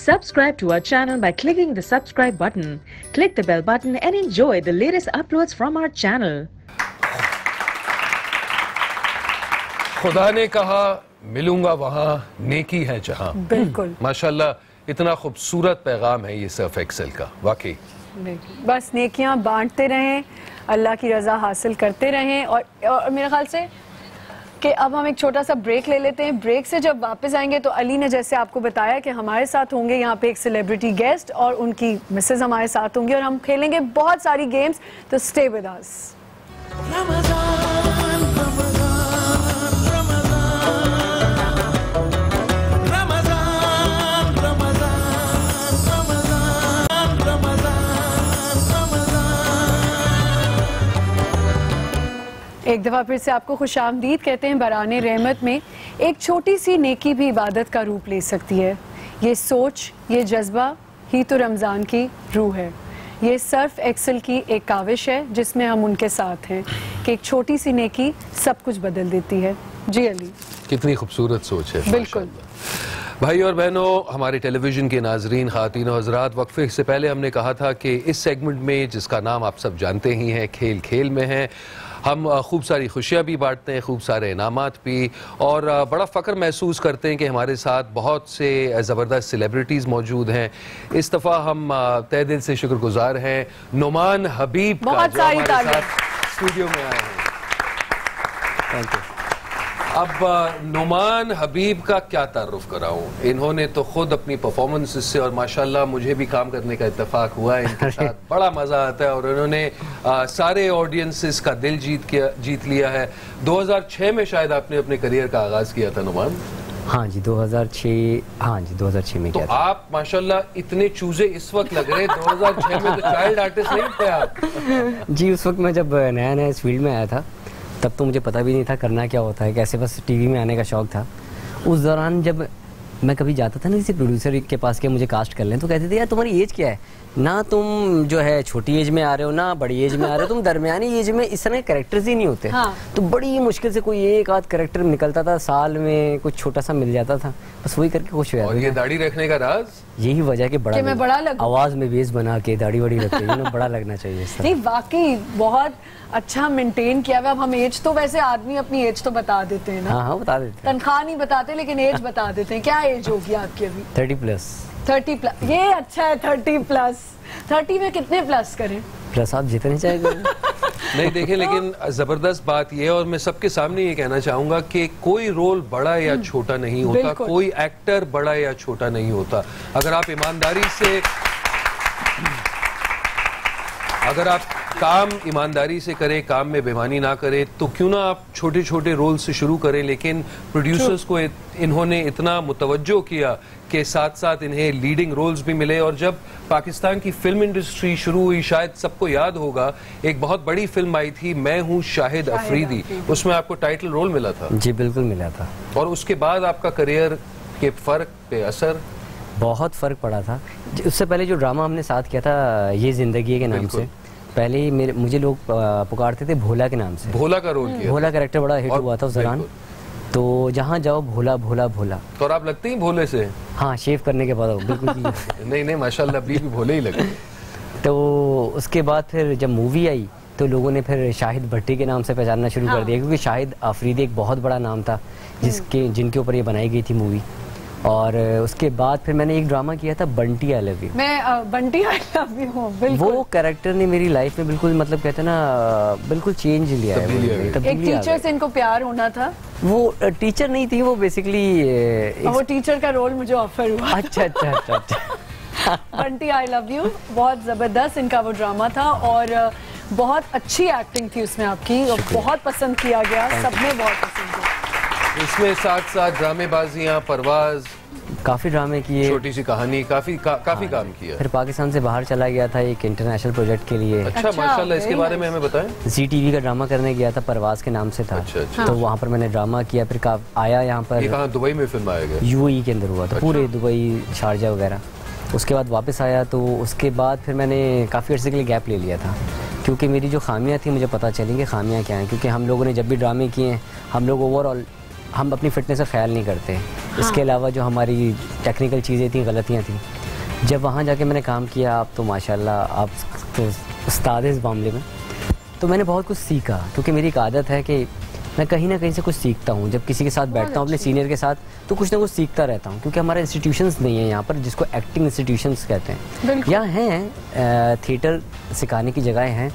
Subscribe to our channel by clicking the subscribe button. Click the bell button and enjoy the latest uploads from our channel. खुदा ने कहा मिलूंगा वहाँ नेकी है जहाँ। बिल्कुल माशाल्लाह इतना खूबसूरत पैगाम है ये सर्फ एक्सेल का, वाकई। बस नेकियां बांटते रहें, अल्लाह की रजा हासिल करते रहें। और मेरे ख्याल से कि अब हम एक छोटा सा ब्रेक ले लेते हैं। ब्रेक से जब वापस आएंगे तो अली ने जैसे आपको बताया कि हमारे साथ होंगे यहाँ पे एक सेलिब्रिटी गेस्ट और उनकी मिसेज हमारे साथ होंगी और हम खेलेंगे बहुत सारी गेम्स। तो स्टे विद अस। एक दफ़ा फिर से आपको खुशामदीद कहते हैं। बराने रहमत में एक छोटी सी नेकी भी इबादत का रूप ले सकती है। ये सोच, ये जज्बा ही तो रमज़ान की रूह है। ये सर्फ एक्सेल की एक काविश है जिसमें हम उनके साथ हैं कि एक छोटी सी नेकी सब कुछ बदल देती है। जी अली, कितनी खूबसूरत सोच है। बिल्कुल। भाई और बहनों, हमारे टेलीविज़न के नाजरीन, ख़ातीन और हज़रात, वक्फे से पहले हमने कहा था कि इस सेगमेंट में, जिसका नाम आप सब जानते ही हैं, खेल खेल में है, हम खूब सारी खुशियाँ भी बांटते हैं, खूब सारे इनामात भी, और बड़ा फ़ख्र महसूस करते हैं कि हमारे साथ बहुत से ज़बरदस्त सेलिब्रिटीज़ मौजूद हैं। इस दफ़ा हम तहे दिल से शुक्रगुजार हैं नुमान हबीब का, जो हमारे साथ स्टूडियो में आए हैं। Thank you. अब नुमान हबीब का क्या तारुफ कराऊं, इन्होंने तो खुद अपनी परफॉर्मेंस से, और माशाल्लाह मुझे भी काम करने का इत्तेफाक हुआ है इनके साथ, बड़ा मजा आता है। और इन्होंने सारे ऑडियंसेस का दिल जीत लिया है। 2006 में शायद आपने अपने करियर का आगाज किया था नुमान। हाँ जी, 2006। हाँ जी, 2006 में तो किया था। आप माशाल्लाह इतने चूजे इस वक्त लग रहे हैं। 2006 में तो चाइल्ड आर्टिस्ट नहीं थे आप। जी, उस वक्त मैं जब नया नया इस फील्ड में आया था तब तो मुझे पता भी नहीं था करना क्या होता है, कैसे बस टीवी में आने का शौक था। उस दौरान जब मैं कभी जाता था ना किसी प्रोड्यूसर के पास कि मुझे कास्ट कर लें, तो कहते थे यार तुम्हारी एज क्या है, ना तुम जो है छोटी एज में आ रहे हो ना बड़ी एज में आ रहे हो, तुम दरमियानी एज में। इस तरह कैरेक्टर्स ही नहीं होते। हाँ। तो बड़ी मुश्किल से कोई एक आध कैरेक्टर निकलता था, साल में कुछ छोटा सा मिल जाता था, बस वही करके खुश हो जाता था। और ये दाढ़ी रखने का राज यही वजह कि मैं बड़ा लगूं, आवाज में बेस बना के दाढ़ी वाड़ी रखते हैं, बड़ा लगना चाहिए। नहीं, वाकई बहुत अच्छा मेंटेन किया हुआ। अब हम एज तो वैसे आदमी अपनी एज तो बता देते हैं ना। हाँ, बता देते हैं। तनख्वाह नहीं बताते लेकिन एज बता देते हैं। क्या एज होगी आपकी अभी? 30+। 30+। ये अच्छा है, 30+। 30 में कितने प्लस करें? प्लस आप जितने चाहेंगे। नहीं देखें, लेकिन जबरदस्त बात यह है, और मैं सबके सामने ये कहना चाहूंगा कि कोई रोल बड़ा या छोटा नहीं होता, कोई एक्टर बड़ा या छोटा नहीं होता। अगर आप ईमानदारी से, अगर आप काम ईमानदारी से करें, काम में बेईमानी ना करें, तो क्यों ना आप छोटे छोटे रोल से शुरू करें। लेकिन प्रोड्यूसर्स को इन्होंने इतना मुतवज्जो किया कि साथ साथ इन्हें लीडिंग रोल्स भी मिले। और जब पाकिस्तान की फिल्म इंडस्ट्री शुरू हुई, शायद सबको याद होगा, एक बहुत बड़ी फिल्म आई थी, मैं हूँ शाहिद अफरीदी, उसमें आपको टाइटल रोल मिला था। जी बिल्कुल मिला था। और उसके बाद आपका करियर के फर्क पे असर? बहुत फर्क पड़ा था। उससे पहले जो ड्रामा हमने साथ किया था, ये जिंदगी के नाम से, पहले ही मुझे लोग पुकारते थे भोला के नाम से। भोला का रोल किया। भोला कैरेक्टर बड़ा हिट हुआ था उस दौरान, तो जहाँ जाओ भोला भोला भोला। तो और आप लगते ही भोले से? हाँ, शेव करने के बाद बिल्कुल। नहीं माशाल्लाह अभी भी भोले ही लगे। तो उसके बाद फिर जब मूवी आई तो लोगों ने फिर शाहिद भट्टी के नाम से पहचानना शुरू कर दिया, क्योंकि शाहिद अफरीदी एक बहुत बड़ा नाम था जिनके ऊपर ये बनाई गई थी मूवी। और उसके बाद फिर मैंने एक ड्रामा किया था, बंटी आई लव यू। मैं बंटी आई लव यू हूँ, बिल्कुल। वो कैरेक्टर ने मेरी लाइफ में बिल्कुल, मतलब कहते हैं ना, बिल्कुल चेंज लिया है। एक टीचर से इनको प्यार होना था। वो टीचर नहीं थी, वो बेसिकली वो टीचर का रोल मुझे ऑफर हुआ। अच्छा। बंटी आई लव यू बहुत जबरदस्त इनका वो ड्रामा था, और बहुत अच्छी एक्टिंग थी उसमें आपकी, और बहुत पसंद किया गया, सबने बहुत पसंद किया। इसमें साथ साथ ड्रामेबाजियां, परवाज, काफी ड्रामे किए, छोटी सी कहानी, काफी काम किया। फिर पाकिस्तान से बाहर चला गया था एक इंटरनेशनल प्रोजेक्ट के लिए। अच्छा माशाल्लाह, इसके बारे में हमें बताएं। ZTV का ड्रामा करने गया था, परवाज के नाम से था। अच्छा। तो वहाँ पर मैंने ड्रामा किया, फिर आया यहाँ पर। ये कहाँ, दुबई में फिल्म आया गया? UAE के अंदर हुआ था। पूरे दुबई, शारजा वगैरह। उसके बाद वापस आया, तो उसके बाद फिर मैंने काफ़ी अर्से के लिए गैप ले लिया था, क्योंकि मेरी जो खामियां थी मुझे पता चली कि खामियां क्या हैं। क्योंकि हम लोगों ने जब भी ड्रामे किए हैं, हम लोग ओवरऑल हम अपनी फिटनेस का ख्याल नहीं करते। हाँ। इसके अलावा जो हमारी टेक्निकल चीज़ें थी, गलतियाँ थी, जब वहाँ जाके मैंने काम किया, आप तो माशाल्लाह आप तो उस्ताद हैं इस मामले में, तो मैंने बहुत कुछ सीखा। क्योंकि मेरी एक आदत है कि मैं कहीं ना कहीं से कुछ सीखता हूँ। जब किसी के साथ बैठता हूँ अपने सीनियर के साथ, तो कुछ ना कुछ सीखता रहता हूँ। क्योंकि हमारे इंस्टीट्यूशंस नहीं है यहाँ पर, जिसको एक्टिंग इंस्टीट्यूशंस कहते हैं। यहाँ हैं थिएटर सिखाने की जगहें हैं,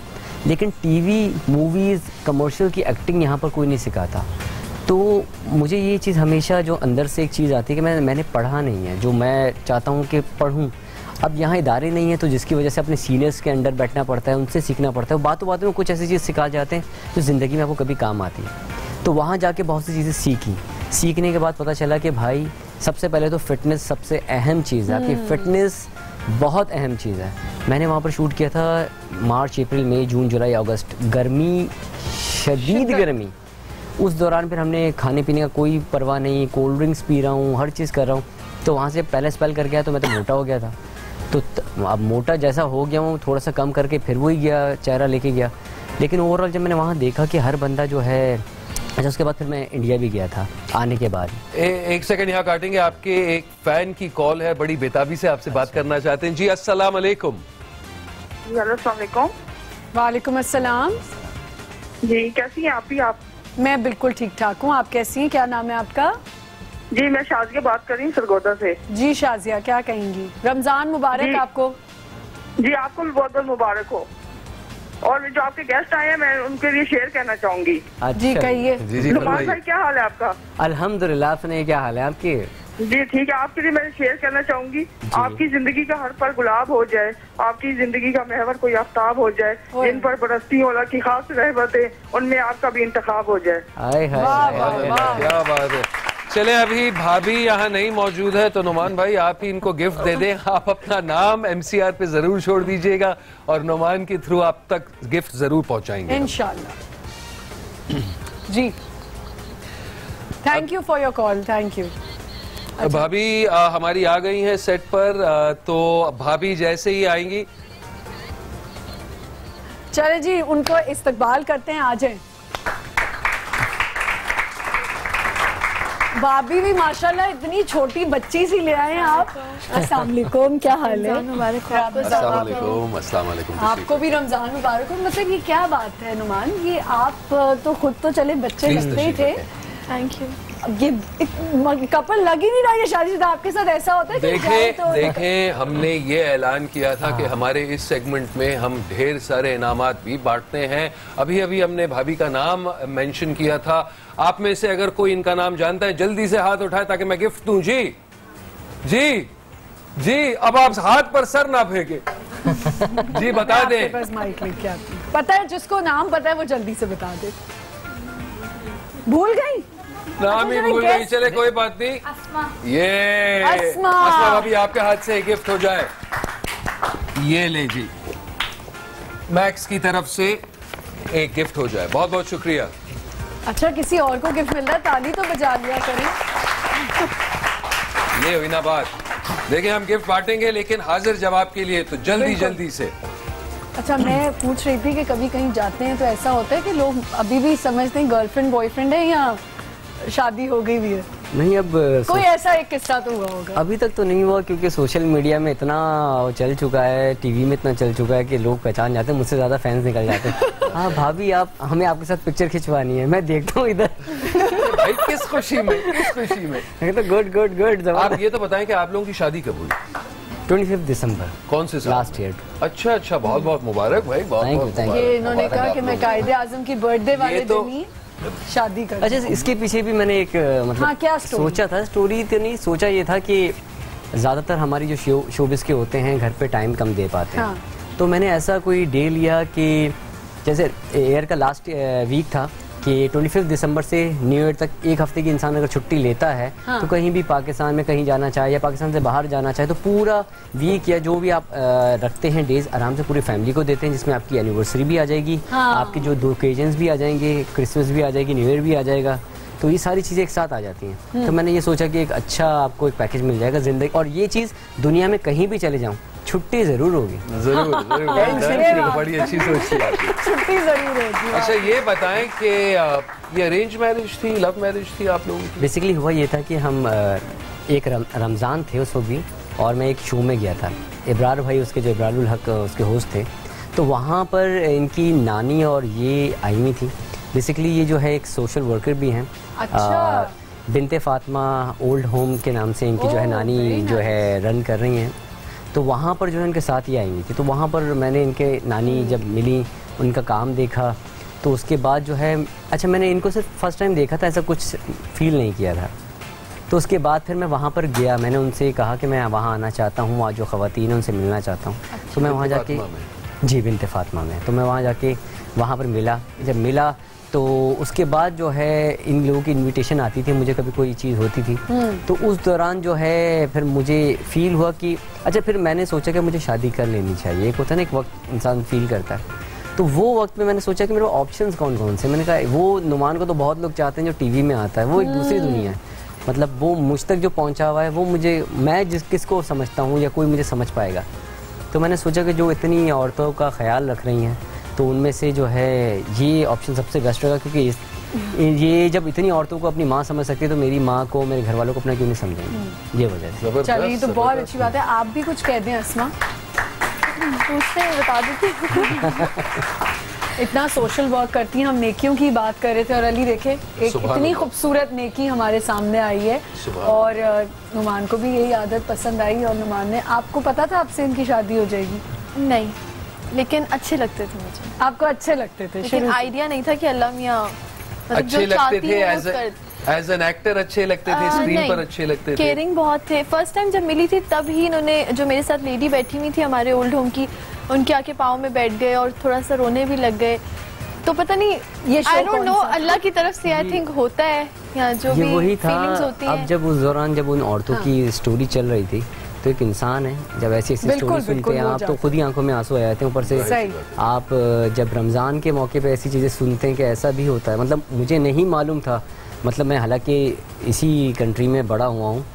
लेकिन टीवी, मूवीज़, कमर्शियल की एक्टिंग यहाँ पर कोई नहीं सिखाता। तो मुझे ये चीज़ हमेशा जो अंदर से एक चीज़ आती है कि मैंने पढ़ा नहीं है जो मैं चाहता हूँ कि पढ़ूँ। अब यहाँ इदारे नहीं है, तो जिसकी वजह से अपने सीनियर्स के अंडर बैठना पड़ता है, उनसे सीखना पड़ता है। बातों बातों में कुछ ऐसी चीज़ सिखा जाते हैं जो ज़िंदगी में आपको कभी काम आती है। तो वहाँ जाके बहुत सी चीज़ें सीखी। सीखने के बाद पता चला कि भाई सबसे पहले तो फ़िटनेस सबसे अहम चीज़ है। आपकी फ़िटनेस बहुत अहम चीज़ है। मैंने वहाँ पर शूट किया था मार्च, अप्रैल, मई, जून, जुलाई, अगस्त, गर्मी, शदीद गर्मी। उस दौरान फिर हमने खाने पीने का कोई परवाह नहीं, कोल्ड ड्रिंक्स पी रहा हूँ, हर चीज़ कर रहा हूँ। तो वहाँ से पहले स्पेल करके आया तो मैं तो मोटा हो गया था। तो अब मोटा जैसा हो गया हूँ, थोड़ा सा कम करके फिर वही गया, चेहरा लेके गया। लेकिन ओवरऑल जब मैंने वहाँ देखा कि हर बंदा जो है, अच्छा उसके बाद फिर मैं इंडिया भी गया था आने के बाद। एक सेकंड यहाँ काटेंगे, आपके एक फैन की कॉल है, बड़ी बेताबी से आपसे बात करना चाहते हैं। जी अस्सलाम वालेकुम। वालेकुम अस्सलाम। जी कैसी हैं आप? मैं बिल्कुल ठीक ठाक हूँ, आप कैसी हैं? क्या नाम है आपका? जी मैं शाजिया बात कर रही हूँ सरगोदा से। जी शाजिया, क्या कहेंगी? रमजान मुबारक आपको। जी आपको भी बहुत बहुत मुबारक हो। और जो आपके गेस्ट आए हैं मैं उनके लिए शेयर कहना चाहूंगी। जी कहिए। नुमान भाई क्या हाल है आपका? अल्हम्दुलिल्लाह। सुनिए क्या हाल है आपके? जी ठीक है। आपके लिए मैं शेयर करना चाहूंगी, आपकी जिंदगी का हर पल गुलाब हो जाए, आपकी जिंदगी का महवर कोई आफ्ताब हो जाए, जिन पर बरसती होला की खास रहमतें, उनमें आपका भी इंतखाब हो जाए। क्या बात है। चले अभी भाभी यहाँ नहीं मौजूद है, तो नुमान भाई आप ही इनको गिफ्ट दे दें। आप अपना नाम MCR पे जरूर छोड़ दीजिएगा और नुमान के थ्रू आप तक गिफ्ट जरूर पहुंचाएंगे इंशाल्लाह। जी thank you for your call. Thank you. भाभी हमारी आ गई हैं सेट पर, तो भाभी जैसे ही आएंगी, चले जी उनको इस्तकबाल करते हैं। आ जाएं। भाभी भी माशाल्लाह इतनी छोटी बच्ची सी ले आए हैं आप। अस्सलाम वालेकुम, क्या हाल है? अस्सलाम वालेकुम। अस्सलाम वालेकुम। आपको भी रमजान मुबारक हो। मतलब ये क्या बात है नुमान, ये आप तो खुद तो चले बच्चे लगते ही थे। Thank you. ये कपल लग ही नहीं रहा है शादीशुदा, आपके साथ ऐसा होता है कि देखें हमने ये ऐलान किया था कि हमारे इस सेगमेंट में हम ढेर सारे इनामात भी बांटते हैं। अभी अभी हमने भाभी का नाम मेंशन किया था। आप में से अगर कोई इनका नाम जानता है जल्दी से हाथ उठाए ताकि मैं गिफ्ट दूं। जी जी जी, अब आप हाथ पर सर ना फेंके। जी बता दें। बस माइक लेके आती हूं। पता है जिसको नाम पता है वो जल्दी से बता दे। भूल गई? नाम ही भूल गई। चले कोई बात नहीं। ये अस्मा भाभी आपके हाथ से गिफ्ट हो जाए। ये ले जी, मैक्स की तरफ से एक गिफ्ट हो जाए। बहुत बहुत शुक्रिया। अच्छा किसी और को गिफ्ट मिल रहा है, ताली तो बजा लिया करें। ये हुई ना बात। देखिए हम गिफ्ट बांटेंगे लेकिन हाजिर जवाब के लिए तो जल्दी जल्दी से। अच्छा मैं पूछ रही थी कि कभी कहीं जाते हैं तो ऐसा होता है कि लोग अभी भी समझते हैं गर्लफ्रेंड बॉयफ्रेंड है या शादी हो गई भी है? नहीं, अब कोई ऐसा एक किस्सा तो हुआ होगा। अभी तक तो नहीं हुआ, क्योंकि सोशल मीडिया में इतना चल चुका है, टीवी में इतना चल चुका है कि लोग पहचान जाते हैं, मुझसे ज्यादा फैंस निकल जाते हैं। हाँ भाभी आप हमें आपके साथ पिक्चर खिंचवानी है, मैं देखता हूँ इधर। भाई किस खुशी में, किस खुशी में? तो गुड गुड गुड। आप ये तो बताएं कि आप लोगों की शादी कब हुई? 25 दिसंबर। कौन से साल? Last year. अच्छा अच्छा, बहुत बहुत मुबारक भाई, बहुत बहुत मुबारक। ये इन्होंने कहा कि मैं कायदे आजम की बर्थडे वाले दिन ही शादी कर। अच्छा इसके पीछे भी मैंने एक मतलब हाँ, क्या सोचा था, स्टोरी तो नहीं सोचा, ये था कि ज़्यादातर हमारी जो शोबिस के होते हैं घर पे टाइम कम दे पाते हैं। हाँ। तो मैंने ऐसा कोई डे लिया कि जैसे ईयर का लास्ट वीक था कि 25 दिसंबर से न्यू ईयर तक एक हफ्ते की इंसान अगर छुट्टी लेता है हाँ। तो कहीं भी पाकिस्तान में कहीं जाना चाहे या पाकिस्तान से बाहर जाना चाहे तो पूरा वीक या जो भी आप रखते हैं डेज आराम से पूरी फैमिली को देते हैं, जिसमें आपकी एनिवर्सरी भी आ जाएगी हाँ। आपके जो 2 ओकेजन्स भी आ जाएंगे, क्रिसमस भी आ जाएगी, न्यू ईयर भी आ जाएगा, तो ये सारी चीज़ें एक साथ आ जाती हैं। तो मैंने ये सोचा कि एक अच्छा आपको एक पैकेज मिल जाएगा ज़िंदगी, और ये चीज़ दुनिया में कहीं भी चले जाऊँ, छुट्टी जरूर होगी। जरूर जरूर, बड़ी अच्छी सोच थी आपकी। छुट्टी जरूर होगी। अच्छा ये बताएं कि ये अरेंज मैरिज थी, लव मैरिज थी आप लोगों की? बेसिकली हुआ ये था कि हम एक रमज़ान थे उस वक्त भी, और मैं एक शो में गया था, इब्रार भाई उसके जो इब्रारुल हक उसके होस्ट थे, तो वहाँ पर इनकी नानी और ये आई हुई थी। बेसिकली ये जो है एक सोशल वर्कर भी हैं। अच्छा। बिनते फातिमा ओल्ड होम के नाम से इनकी जो है नानी जो है रन कर रही हैं। तो वहाँ पर जो है इनके साथ ही आई हुई थी, तो वहाँ पर मैंने इनके नानी जब मिली, उनका काम देखा, तो उसके बाद जो है अच्छा मैंने इनको सिर्फ फर्स्ट टाइम देखा था, ऐसा कुछ फील नहीं किया था। तो उसके बाद फिर मैं वहाँ पर गया, मैंने उनसे कहा कि मैं वहाँ आना चाहता हूँ, वहाँ जो ख़वातीन हैं उनसे मिलना चाहता हूँ। तो मैं वहाँ जाके जी बिनते फातिमा में, तो मैं वहाँ जाके वहाँ पर मिला। जब मिला तो उसके बाद जो है इन लोगों की इनविटेशन आती थी, मुझे कभी कोई चीज़ होती थी, तो उस दौरान जो है फिर मुझे फील हुआ कि अच्छा, फिर मैंने सोचा कि मुझे शादी कर लेनी चाहिए। एक होता है ना एक वक्त इंसान फील करता है, तो वो वक्त में मैंने सोचा कि मेरे ऑप्शंस कौन कौन से। मैंने कहा वो नुमान को तो बहुत लोग चाहते हैं जो टीवी में आता है, वो एक दूसरी दुनिया है, मतलब वो मुझ तक जो पहुंचा हुआ है वो मुझे, मैं किसको समझता हूँ या कोई मुझे समझ पाएगा। तो मैंने सोचा कि जो इतनी औरतों का ख्याल रख रही हैं, तो उनमें से जो है ये ऑप्शन सबसे बेस्ट होगा, क्योंकि ये जब इतनी औरतों को अपनी माँ समझ सकती है, तो मेरी माँ को, मेरे घर वालों को अपना क्यों नहीं समझेंगे, ये वजह से। चलिए तो बहुत अच्छी बात है। आप भी कुछ कह दें अस्मा। पूछते हैं, बता देती। इतना सोशल वर्क करती हैं, हम नेकियों की बात कर रहे थे और अली देखे एक इतनी खूबसूरत नेकी हमारे सामने आई है, और नुमान को भी यही आदत पसंद आई। और नुमान ने, आपको पता था आपसे इनकी शादी हो जाएगी? नहीं, लेकिन अच्छे लगते थे मुझे। आपको अच्छे लगते थे? लेकिन आइडिया नहीं था कि अल्लाह मियां अच्छे लगते थे एज एन एक्टर, अच्छे लगते थे स्क्रीन पर, अच्छे लगते थे, केयरिंग बहुत थे। फर्स्ट टाइम जब मिली थी तब ही इन्होंने, जो मेरे साथ लेडी बैठी हुई थी हमारे ओल्ड होम की, उनके आके पाँव में बैठ गए और थोड़ा सा रोने भी लग गए। तो पता नहीं, ये आई डोंट नो, अल्लाह की तरफ से आई थिंक होता है या जो भी वही था। होती अब जब उस दौरान जब उन औरतों की स्टोरी चल रही थी, तो एक इंसान है जब ऐसी ऐसी स्टोरी सुनते हैं आप, तो खुद ही आंखों में आंसू आ जाते हैं। ऊपर से आप जब रमज़ान के मौके पे ऐसी चीज़ें सुनते हैं कि ऐसा भी होता है, मतलब मुझे नहीं मालूम था। मतलब मैं हालांकि इसी कंट्री में बड़ा हुआ हूँ,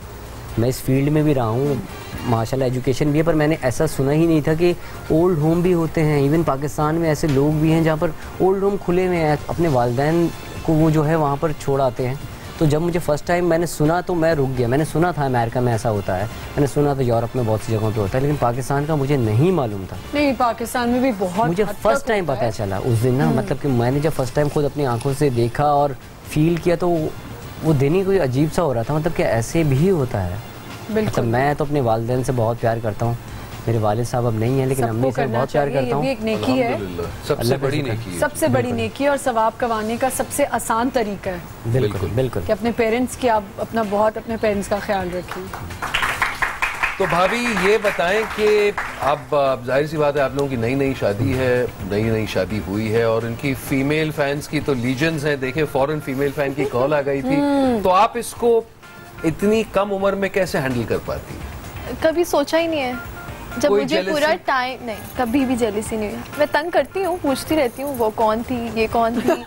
मैं इस फील्ड में भी रहा हूँ, माशाल्लाह एजुकेशन भी है, पर मैंने ऐसा सुना ही नहीं था कि ओल्ड होम भी होते हैं। इवन पाकिस्तान में ऐसे लोग भी हैं जहाँ पर ओल्ड होम खुले हुए हैं, अपने वालिदैन को वो जो है वहाँ पर छोड़ आते हैं। तो जब मुझे फर्स्ट टाइम मैंने सुना तो मैं रुक गया। मैंने सुना था अमेरिका में ऐसा होता है, मैंने सुना था यूरोप में बहुत सी जगहों पे होता है, लेकिन पाकिस्तान का मुझे नहीं मालूम था। नहीं, पाकिस्तान में भी बहुत, मुझे फर्स्ट टाइम पता चला उस दिन ना, मतलब कि मैंने जब फर्स्ट टाइम खुद अपनी आंखों से देखा और फील किया, तो वो दिन ही कोई अजीब सा हो रहा था, मतलब कि ऐसे भी होता है। बिल्कुल। मैं तो अपने वालिदैन से बहुत प्यार करता हूँ, मेरे वालिद साहब अब नहीं है, लेकिन अम्मी से बहुत प्यार करता हूँ। ये भी एक नेकी है, सबसे बड़ी नेकी है, सबसे बड़ी नेकी और सवाब कमाने का सबसे आसान तरीका है। बिल्कुल बिल्कुल, कि अपने पेरेंट्स की, आप अपना बहुत अपने पेरेंट्स का ख्याल रखें। तो भाभी ये बताएं कि अब जाहिर सी बात है आप लोगों की नई नई शादी है, नई शादी हुई है, और इनकी फीमेल फैंस की तो लीजेंड्स हैं। देखें फॉरेन फीमेल फैन की कॉल आ गई थी, तो आप इसको इतनी कम उम्र में कैसे हैंडल कर पाती हैं? कभी सोचा ही नहीं है। जब कोई मुझे पूरा टाइम, नहीं कभी भी जेलसी नहीं हुई। मैं तंग करती हूँ, पूछती रहती हूँ वो कौन थी, ये कौन थी,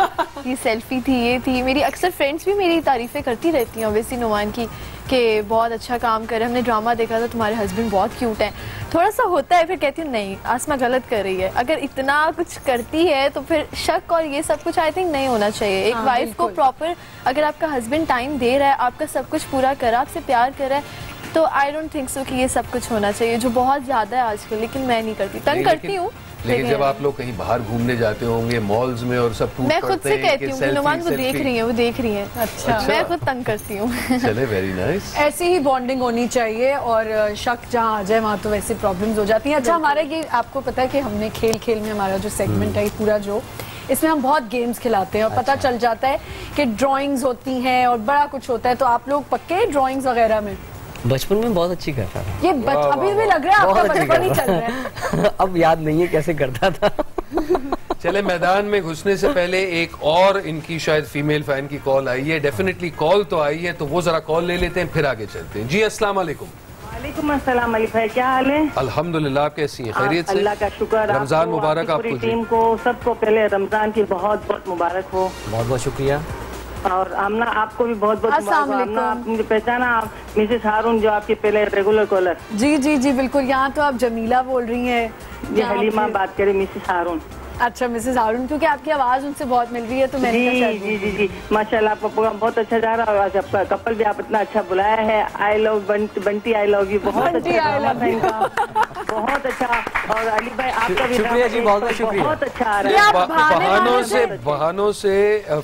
ये सेल्फी थी, ये थी। मेरी अक्सर फ्रेंड्स भी मेरी तारीफें करती रहती हैं ओवैसी नुमान की, कि बहुत अच्छा काम कर रहे हैं, हमने ड्रामा देखा था, तुम्हारे हस्बैंड बहुत क्यूट हैं। थोड़ा सा होता है, फिर कहती हूँ नहीं आसमा गलत कर रही है। अगर इतना कुछ करती है तो फिर शक और ये सब कुछ आई थिंक नहीं होना चाहिए। एक वाइफ को प्रॉपर, अगर आपका हस्बैंड टाइम दे रहा है, आपका सब कुछ पूरा कर रहा है, आपसे प्यार कर रहा है, तो आई डोंट थिंक सो कि ये सब कुछ होना चाहिए, जो बहुत ज्यादा है आजकल। लेकिन मैं नहीं करती, तंग करती हूँ। लेकिन जब आप लोग कहीं बाहर घूमने जाते होंगे मॉल्स में और सब, मैं खुद से कहती हूँ कि नुमान वो देख रही है, वो देख रही है। अच्छा। मैं खुद तंग करती हूँ। चले, वेरी नाइस। ऐसी ही बॉन्डिंग होनी चाहिए, और शक जहाँ आ जाए वहाँ तो वैसे प्रॉब्लम्स हो जाती हैं। अच्छा, हमारा ये आपको पता है कि हमने खेल खेल में हमारा जो सेगमेंट है पूरा, जो इसमें हम बहुत गेम्स खिलाते हैं और पता चल जाता है कि ड्राइंग्स होती हैं और बड़ा कुछ होता है। तो आप लोग पक्के ड्राइंग्स वगैरह में? बचपन में बहुत अच्छी करता था। ये अभी भी लग रहा है आपका बचपन ही चल रहा है। अब याद नहीं है कैसे करता था। चले, मैदान में घुसने से पहले एक और इनकी शायद फीमेल फैन की कॉल आई है। डेफिनेटली कॉल तो आई है, तो वो जरा कॉल ले लेते हैं, फिर आगे चलते हैं। जी अस्सलाम वालेकुम। वालेकुम अस्सलाम अली भाई, क्या हाल है? अल्हम्दुलिल्लाह, आप कैसी हैं? खैरियत से? अल्लाह का शुक्र। रमजान मुबारक आपको। टीम को सबको पहले रमजान की बहुत बहुत मुबारक हो। बहुत बहुत शुक्रिया। और आमना आपको भी बहुत बहुत अस्सलाम मुबारक। आमना, वालेकुम। आप मुझे पहचाना, आप मिसेस हारून जो आपके पहले रेगुलर कॉलर। जी जी जी बिल्कुल। यहाँ तो आप जमीला बोल रही हैं। ये यहाँ हलीमा पे- बात करें, मिसेस हारून। अच्छा मिसेस हारून, क्योंकि आपकी आवाज उनसे बहुत मिल रही है तो मैंने कहा जी शायद जी जी जी माशाल्लाह, आपका प्रोग्राम बहुत अच्छा जा रहा है और आज आपका कपल भी आप इतना अच्छा बुलाया है। I love Bunty, I love you, बहुत बंटी, अच्छा I ड्रामा love था you। इनका, बहुत अच्छा। और अली भाई आपका भी शुक्रिया ड्रामा जी, बहुत शुक्रिया। बहुत अच्छा आ ये रहा आप है। बहाने बहानों से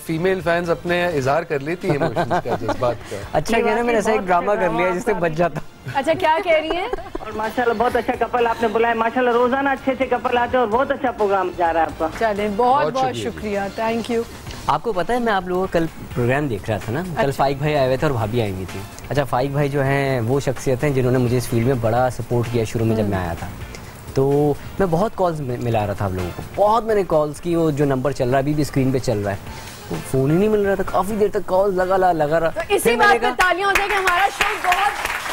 फीमेल फैंस अपने इजहार कर लेती है इमोशंस का, जज्बात का। अच्छा कहना, मैंने ऐसा एक ड्रामा कर लिया जिससे बच जाता। अच्छा क्या कह रही हैं? और माशाल्लाह बहुत अच्छा कपल आपने बुलाया, माशाल्लाह रोजाना अच्छे अच्छे कपल आते हैं और बहुत अच्छा प्रोग्राम जा रहा है आपका। चलें, बहुत बहुत बहुत शुक्रिया। शुक्रिया, थैंक यू। आपको पता है मैं आप लोगों का कल प्रोग्राम देख रहा था ना, कल अच्छा। फाइक भाई आए हुए थे और भाभी आई हुई थी। अच्छा, फाइक भाई जो हैं वो शख्सियत हैं जिन्होंने मुझे इस फील्ड में बड़ा सपोर्ट किया शुरू में जब मैं आया था। तो मैं बहुत कॉल्स मिला रहा था आप लोगों को, बहुत मैंने कॉल्स की। वो जो नंबर चल रहा है अभी भी स्क्रीन पे चल रहा है, वो फ़ोन ही नहीं मिल रहा था, काफ़ी देर तक कॉल लगा रहा। तो इसी फिर मैंने बात पे कहा, तालियां हो जाए कि हमारा शो बहुत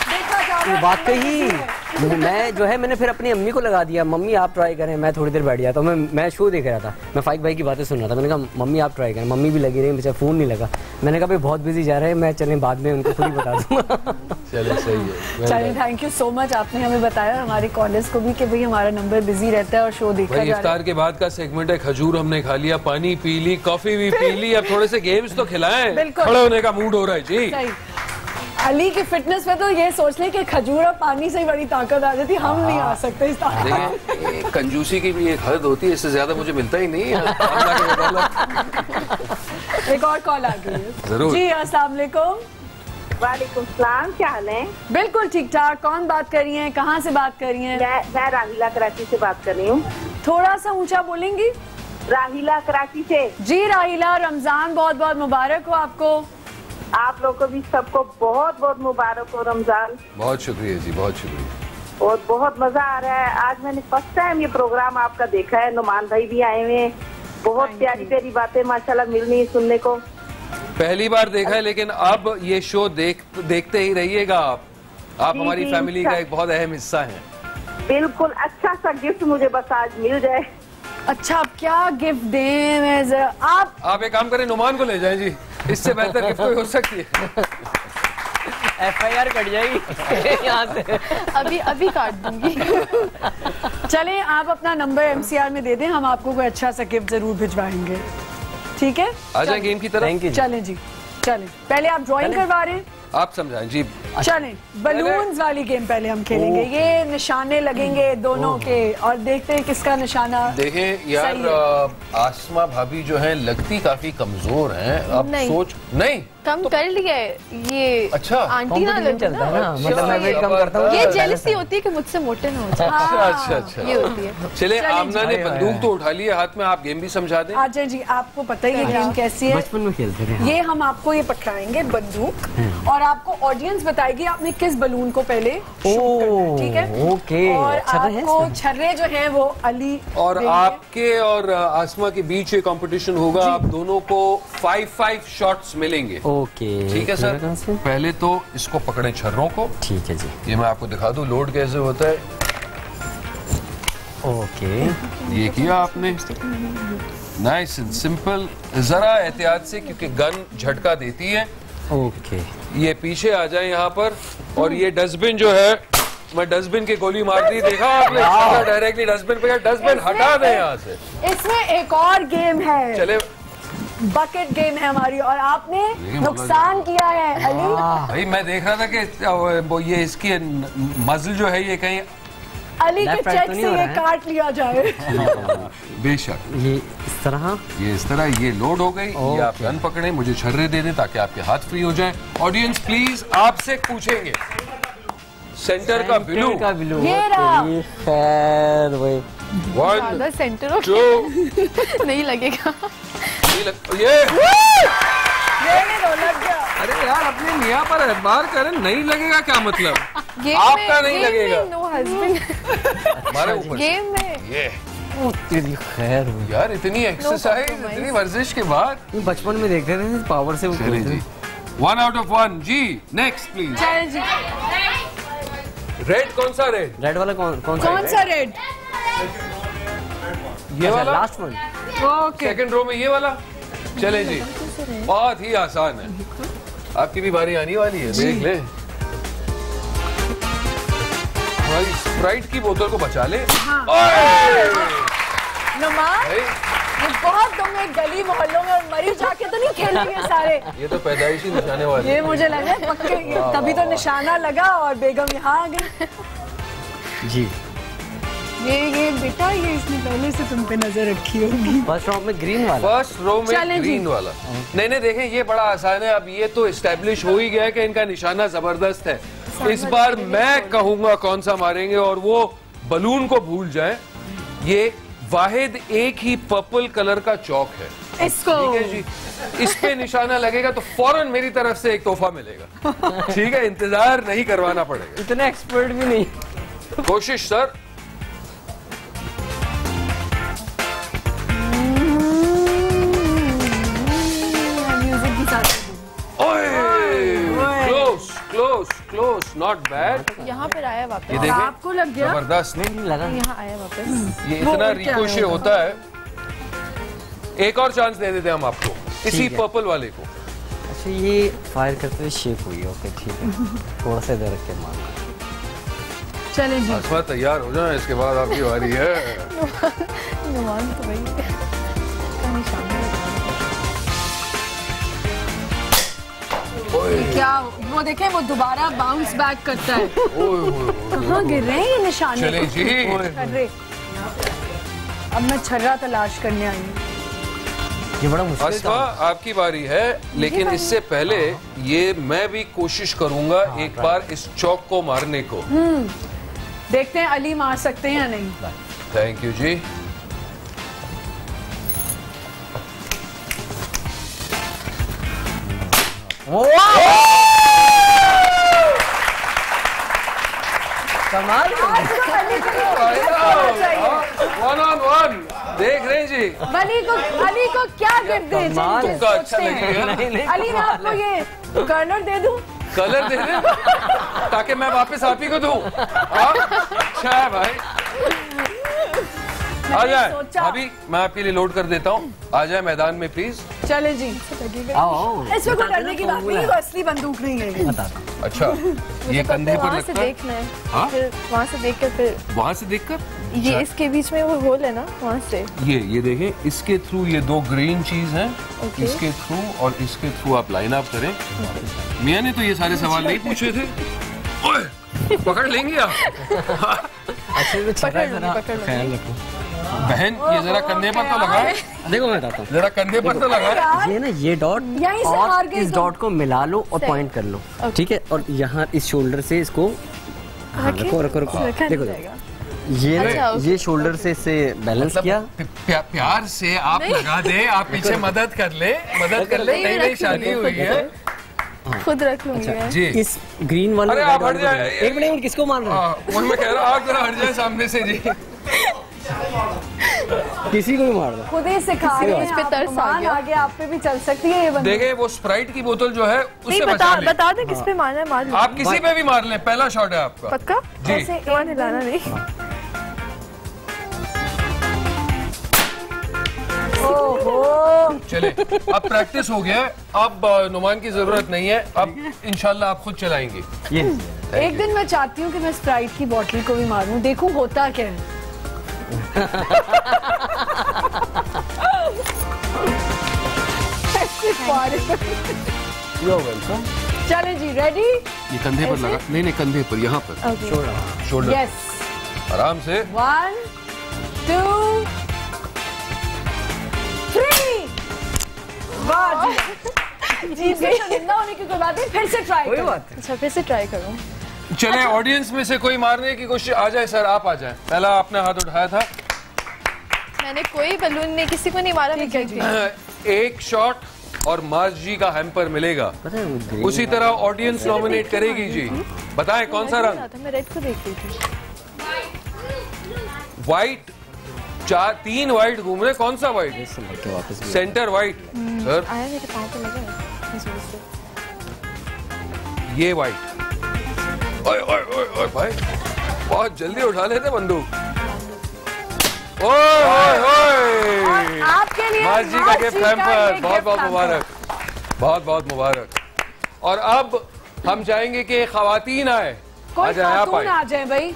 देखा जा रहा है। वाकई मैं जो है मैंने फिर अपनी अम्मी को लगा दिया, मम्मी आप ट्राई करें। मैं थोड़ी देर बैठ गया तो मैं शो देख रहा था, मैं फाइक भाई की बातें सुन रहा था। मैंने कहा मम्मी आप ट्राई करें, मम्मी भी लगी रही, मुझे फ़ोन नहीं लगा। मैंने कहा भाई बहुत बिजी जा रहे हैं, मैं चलें बाद में उनको खुद ही बता दूंगा। चलिए सही है। चलिए, थैंक यू सो मच, आपने हमें बताया हमारे कॉलेज को भी कि भाई हमारा नंबर बिजी रहता है और शो देखा भाई जा रहा इफ्तार के बाद का सेगमेंट है, खजूर हमने खा लिया, पानी पी ली, कॉफी भी पी ली, अब थोड़े से गेम्स तो खिलाएं। बिल्कुल। खड़े होने का मूड हो रहा है जी। है। सही। अली की फिटनेस में तो ये सोच लें कि खजूर और पानी से ही बड़ी ताकत आ जाती, हम नहीं आ सकते इस ताकत। देखिए, ये कंजूसी की भी एक हद होती है, इससे ज्यादा मुझे मिलता ही नहीं है। एक और कॉल आ गई है। जरूर। जी अस्सलाम वालेकुम। वालेकुम सलाम, क्या हाल है? बिल्कुल ठीक ठाक। कौन बात कर रही हैं, कहाँ से बात कर रही हैं? मैं राहिला कराची से बात कर रही हूँ। थोड़ा सा ऊंचा बोलेंगी? राहिला कराची से। जी राहिला, रमजान बहुत बहुत मुबारक हो आपको। आप लोग को भी सबको बहुत बहुत मुबारक हो रमजान। बहुत शुक्रिया जी, बहुत शुक्रिया। और बहुत मजा आ रहा है। आज मैंने फर्स्ट टाइम ये प्रोग्राम आपका देखा है, नुमान भाई भी आए हुए हैं, बहुत प्यारी प्यारी बातें माशाल्लाह मिल रही है सुनने को। पहली बार देखा है, लेकिन अब ये शो देखते ही रहिएगा आप जी, हमारी जी, फैमिली का एक बहुत अहम हिस्सा हैं। बिल्कुल, अच्छा सा गिफ्ट मुझे बस आज मिल जाए। अच्छा, अब क्या गिफ्ट दें? मैं जरा आप एक काम करें, नुमान को ले जाएं जी, इससे बेहतर गिफ्ट कोई हो सकती है। FIR कट जाएगी यहाँ से। अभी काट दूंगी। चलें, आप अपना नंबर MCR में दे दें, हम आपको कोई अच्छा सा गिफ्ट जरूर भिजवाएंगे। ठीक है, आ जाए गेम की तरफ। Thank you. चलें जी, चलें। पहले आप ड्राइंग करवा रहे हैं, आप समझाएं जी। चलें। बलून्स वाली गेम पहले हम खेलेंगे। ये निशाने लगेंगे दोनों के और देखते हैं किसका निशाना देखें यार, सही है। आसमा भाभी जो है लगती काफी कमजोर हैं। अब नहीं। सोच नहीं कम कर लिया है ये। अच्छा, आंटी ना कंपटीशन लगे चलता है ना। ना, मतलब मैं वेट कम करता हूँ। ये जेलसी होती है कि मुझसे मोटे ना हो जाए। अच्छा अच्छा ये अच्छा। होती है। चले, आमना ने जी। बंदूक तो उठा ली है हाथ में, आप गेम भी समझा दें। अजय जी, आपको पता ही है गेम कैसी है। बचपन में खेलते थे। ये हम आपको ये पकड़ाएंगे बंदूक और आपको ऑडियंस बताएगी आपने किस बलून को पहले शूट करना है, ठीक है? ओके, और छर्रे हैं आपको इसमें? छर्रे जो है वो अली और देंगे। आपके और आसमा के बीच ये कंपटीशन होगा, आप दोनों को 5-5 शॉट्स मिलेंगे। ओके, ठीक है सर, कहाँ से? पहले तो इसको पकड़े छर्रों को। ठीक है जी। ये मैं आपको दिखा दूं लोड कैसे होता है। ओके, ये किया आपने, नाइस एंड सिंपल। जरा एहतियात से क्योंकि गन झटका देती है। ओके। ये पीछे आ जाए यहाँ पर, और ये डस्टबिन जो है, मैं डस्टबिन की गोली मार दी, देखा आपने? डायरेक्टली डस्टबिन पे, डस्टबिन हटा दें यहाँ से। इसमें एक और गेम है, चले बकेट गेम है हमारी, और आपने नुकसान किया है अली। भाई, मैं देख रहा था कि वो ये इसकी मजल जो है ये कहीं अली के Left right चेक तो से नहीं हो ये रहा है? काट लिया जाए। बेशक ये इस तरह। ये इस तरह ये लोड हो गई। ये आप गन पकड़े, मुझे छर्रे दे दें ताकि आपके हाथ फ्री हो जाएं। ऑडियंस प्लीज आपसे पूछेंगे सेंटर का बिलू। ये रहा। खैर वही। 1 ज्यादा सेंटर हो 2 नहीं लगेगा। ये रहने दो, लग गया। अरे यार, अपने मियाँ पर एतबार करें, नहीं लगेगा क्या मतलब? गेम आपका में- नहीं गेम लगेगा। में नो हस्बैंड। हमारे ऊपर से। गेम में ये तेरी खैर हुई। यार, इतनी एक्सरसाइज, compromise। इतनी वर्जिश के बाद। ये बचपन में देखते थे पावर से वो चलिए खेलते जी, थे। 1 out of 1 जी। Next please. चल जी, रेड कौन सा रेड? रेड वाला कौन कौन है? सा रेड? ये वाला last one. Okay, second row में ये वाला। चले जी, से रहे। बहुत ही आसान है। आपकी भी बारी आने वाली है, देख ले। हमारी स्प्राइट की बोतल को बचा ले। नुमान, ये बहुत तुमने गली मोहल्लों में और मरी जाके तो नहीं खेलेंगे सारे। ये तो पैदाइशी निशाने वाले। ये मुझे लग रहा है पक्के, तभी तो निशाना लगा और बेगम यहाँ आ गई। जी ये बेटा, ये इसने पहले से तुम पे नजर रखी होगी। फर्स्ट रो में ग्रीन वाला। फर्स्ट रो में ग्रीन वाला। नहीं नहीं, देखें ये बड़ा आसान है। अब ये तो एस्टेब्लिश हो ही गया है कि इनका निशाना जबरदस्त है। इस बार मैं कहूंगा कौन सा मारेंगे और वो बलून को भूल जाएं। ये वाहिद एक ही पर्पल कलर का चौक है। इसको ठीक है जी, इस पे निशाना लगेगा तो फौरन मेरी तरफ से एक तोहफा मिलेगा। ठीक है, इंतजार नहीं करवाना पड़ेगा। इतने एक्सपर्ट भी नहीं। कोशिश सर। म्यूजिक के साथ। Close close close, not bad. यहाँ पर आया वापस। ये देखें, आपको लग गया? जबरदस्त नहीं लगा। यहाँ आया वापस। ये इतना रिकोशे होता है। एक और चांस दे देते हम आपको, इसी पर्पल वाले को। अच्छा, ये फायर करते हुए शेक हुई। ओके ठीक है, थोड़ा सा इधर रख के मारना। चले जी, आसमा तैयार हो जाए, इसके बाद आपकी बारी है। नुमान तो भाई का निशान है। क्या वो देखें, वो दोबारा बाउंस बैक करता है। कहाँ गिर रहे हैं ये निशाने? चले जी। अरे अब मैं छर्रा तलाश करने आई हूँ। ये बड़ा मुश्किल आसमा आपकी बारी है, लेकिन इससे पहले ये मैं भी कोशिश करूंगा एक बार इस चौक को मारने को। देखते हैं अली मार सकते हैं या नहीं। थैंक यू जी। कमाल। वन ऑन वन देख रहे हैं जी। अली को क्या गिफ्ट दे? आपको अच्छा लगेगा। अली मैं आपको ये कर्नर दे दूं? कलर दे दे ताकि मैं वापस आप ही को दूं। अच्छा है भाई, आ जाए। अभी मैं आपके लिए लोड कर देता हूँ, आ जाए मैदान में प्लीज। चले जी, आओ। इसमें कोई डरने की बात नहीं है, वो असली बंदूक नहीं है। अच्छा, ये कंधे पर वहाँ से लगता है। देखना है। हाँ? फिर वहाँ से देख कर फिर वहाँ से देखकर ये इसके बीच में वो होल है ना, वहाँ से। ये देखें, इसके थ्रू ये दो ग्रीन चीज हैं। ओके। इसके थ्रू और इसके थ्रू आप लाइन अप करें। मियां ने तो ये सारे सवाल नहीं पूछे थे। ओए, पकड़ लेंगे आप। अच्छे से पकड़ लूंगी। ख्याल रखो। बहन ये जरा कंधे पर तो लगाए। देखो मैं बताता हूँ, जरा कंधे पर तो लगाए। ये ना ये डॉट यहीं से हार और गई इस तुम। डॉट को मिला लो और पॉइंट कर लो। ठीक है, और यहाँ इस शोल्डर से इसको रखो रखो रखो। देखो ये अच्छा, ना ओके। ये शोल्डर से इससे बैलेंस किया। प्यार से आप लगा दे, आप पीछे मदद कर ले। नई नई शादी हुई है। खुद रख लूंगी मैं। जी, इस ग्रीन वाले अरे आप हट जाए। एक मिनट, किसको मार रहे हैं? वही मैं कह रहा हूँ, आप जरा हट जाए सामने से जी। किसी को भी मार दो। खुद ही सिखा रहे हैं। इस पे तरस आ गया। आगे आप पे भी चल सकती है ये बंदूक। देखे वो स्प्राइट की बोतल जो है नहीं, उससे बचा ले। बता दे किस पे मारना है, मार लो। आप किसी पे भी मार लें, पहला शॉट है आपका। पक्का? जी। ऐसे नुमान हिलाना नहीं। ओहो, चले, अब प्रैक्टिस हो गया है, अब नुमान की जरूरत नहीं है। अब इंशाल्लाह आप खुद चलाएंगे। ये एक दिन मैं चाहती हूँ कि मैं स्प्राइट की बोतल को भी मारूं, देखूं होता क्या है। चले जी, रेडी? ये कंधे पर लगा, नहीं कंधे पर, यहाँ पर शोल्डर। यस, आराम से। 1 2 3। वाह जी, जी शर्मिंदा होने की कोई बात नहीं, फिर से ट्राई करो। अच्छा, फिर से ट्राई करूँ। चले, ऑडियंस में से कोई मारने की कोशिश, आ जाए सर, आप आ जाए। पहला आपने हाथ उठाया था। मैंने कोई बलून में किसी को नहीं मारा। मैं जीत गई। एक शॉट और मार्ज जी का हैम्पर मिलेगा। उसी तरह ऑडियंस नॉमिनेट करेगी जी। बताएं कौन सा रंग? मैं रेड को देख रही थी। व्हाइट, 3 व्हाइट घूम रहे, कौन सा व्हाइट? Centre white sir. आया मेरे पाँव पे लगा है इस वजह से। ये व्हाइट। ओए ओए ओए ओए भाई, बहुत जल्दी उठा लेते बंदूक। ओए ओए ओए, आपके लिए मार्ज जी का गिफ्ट हैम्पर, बहुत बहुत मुबारक। बहुत बहुत मुबारक। और अब हम चाहेंगे कि खवातीन आए, कोई आ जाए, आप खातून आए। आ जाए भाई।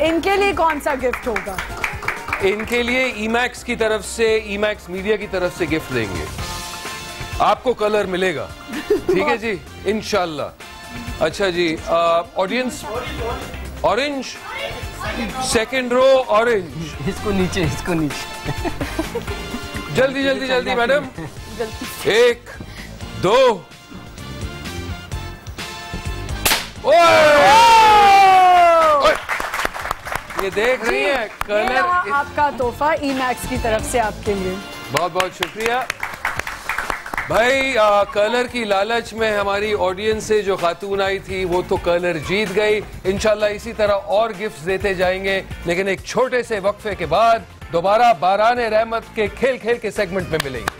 इनके लिए कौन सा गिफ्ट होगा? इनके लिए ईमैक्स की तरफ से, ईमैक्स मीडिया की तरफ से गिफ्ट देंगे। आपको कलर मिलेगा, ठीक है जी, इंशाल्लाह। अच्छा जी, audience orange, second row orange. इसको नीचे, इसको नीचे। जल्दी जल्दी जल्दी मैडम। 1 2 ये देख रही है ये कलर। रहा आपका तोहफा ईमैक्स की तरफ से आपके लिए। बहुत बहुत शुक्रिया भाई। कलर की लालच में हमारी ऑडियंस से जो खातून आई थी वो तो कलर जीत गई। इंशाल्लाह इसी तरह और गिफ्ट्स देते जाएंगे, लेकिन एक छोटे से वक्फे के बाद दोबारा बाराने रहमत के खेल खेल के सेगमेंट में मिलेंगे।